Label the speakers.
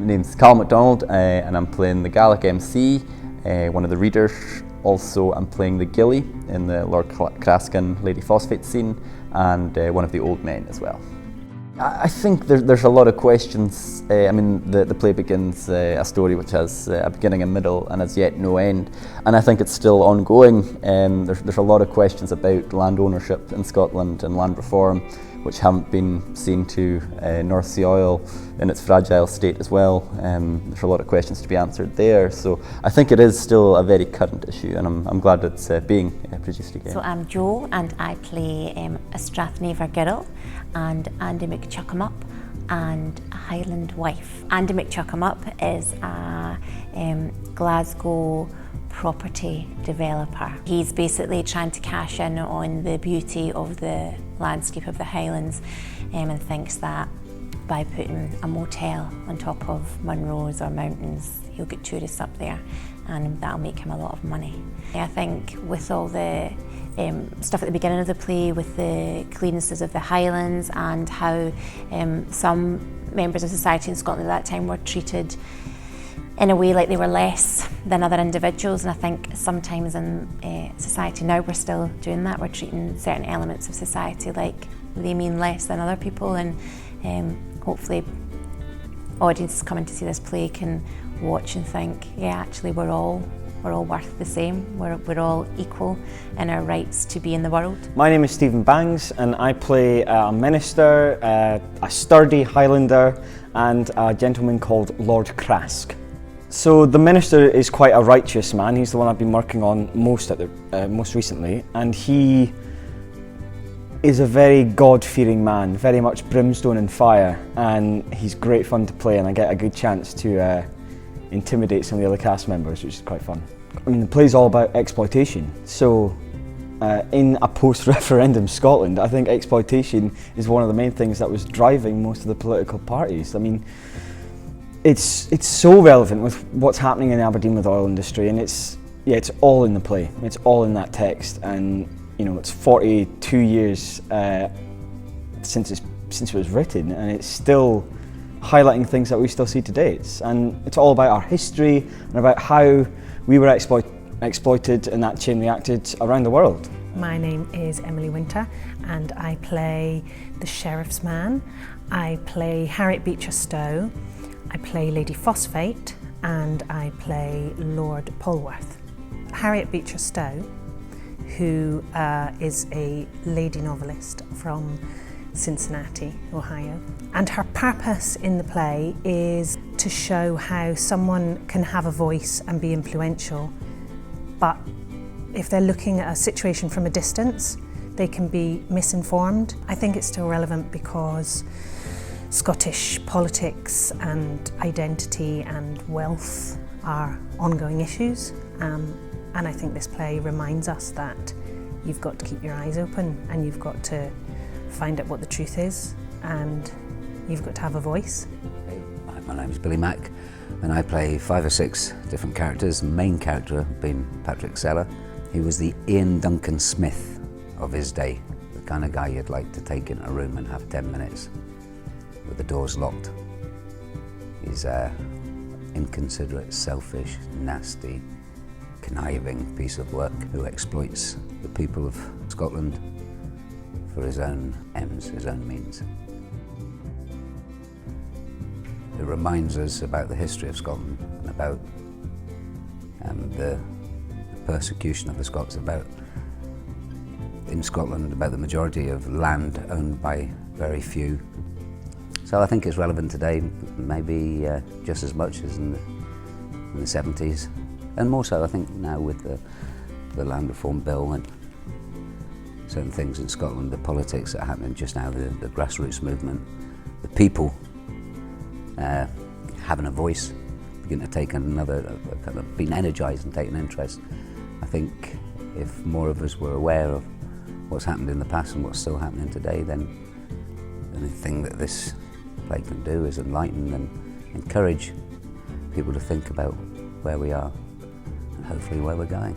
Speaker 1: name's Calum MacDonald, and I'm playing the Gaelic MC, one of the readers. Also, I'm playing the Gilly in the Lord Craskin Lady Phosphate scene, and one of the old men as well. I think there's a lot of questions. I mean, the play begins a story which has a beginning, a middle, and as yet no end. And I think it's still ongoing. There's a lot of questions about land ownership in Scotland and land reform, which haven't been seen to North Sea oil in its fragile state as well. There's a lot of questions to be answered there. So I think it is still a very current issue, and I'm glad it's being produced again.
Speaker 2: So I'm Jo, and I play a Strathnaver girl and Andy McChuckamup and a Highland wife. Andy McChuckamup is a Glasgow property developer. He's basically trying to cash in on the beauty of the landscape of the Highlands and thinks that by putting a motel on top of Munros or mountains, he'll get tourists up there and that'll make him a lot of money. I think with all the stuff at the beginning of the play with the cleannesses of the Highlands and how some members of society in Scotland at that time were treated in a way like they were less than other individuals, and I think sometimes in society now we're still doing that. We're treating certain elements of society like they mean less than other people, and hopefully audiences coming to see this play can watch and think, yeah, actually we're all worth the same. We're all equal in our rights to be in the world.
Speaker 3: My name is Stephen Bangs, and I play a minister, a sturdy Highlander, and a gentleman called Lord Crask. So the minister is quite a righteous man. He's the one I've been working on most recently, and he is a very God-fearing man, very much brimstone and fire, and he's great fun to play, and I get a good chance to intimidate some of the other cast members, which is quite fun. I mean, the play's all about exploitation, so in a post-referendum Scotland, I think exploitation is one of the main things that was driving most of the political parties. I mean, it's so relevant with what's happening in Aberdeen with the oil industry, and it's all in the play. It's all in that text, and you know, it's 42 years since it was written, and it's still highlighting things that we still see today. It's all about our history and about how we were exploited and that chain reacted around the world.
Speaker 4: My name is Emily Winter, and I play the Sheriff's Man. I play Harriet Beecher Stowe. I play Lady Phosphate, and I play Lord Polwarth. Harriet Beecher Stowe, who is a lady novelist from Cincinnati, Ohio. And her purpose in the play is to show how someone can have a voice and be influential, but if they're looking at a situation from a distance, they can be misinformed. I think it's still relevant because Scottish politics and identity and wealth are ongoing issues, and I think this play reminds us that you've got to keep your eyes open and you've got to find out what the truth is, and you've got to have a voice.
Speaker 5: Hey, my name's Billy Mack, and I play 5 or 6 different characters, the main character being Patrick Seller. He was the Ian Duncan Smith of his day, the kind of guy you'd like to take in a room and have 10 minutes with the doors locked. He's inconsiderate, selfish, nasty, conniving piece of work who exploits the people of Scotland for his own ends, his own means. It reminds us about the history of Scotland and about the persecution of the Scots, about in Scotland about the majority of land owned by very few. So I think it's relevant today, maybe just as much as in the 70s, and more so I think now with the land reform bill and certain things in Scotland, the politics that are happening just now, the grassroots movement, the people having a voice, beginning to take another, kind of being energised and taking interest. I think if more of us were aware of what's happened in the past and what's still happening today, then the only thing that this play can do is enlighten and encourage people to think about where we are and hopefully where we're going.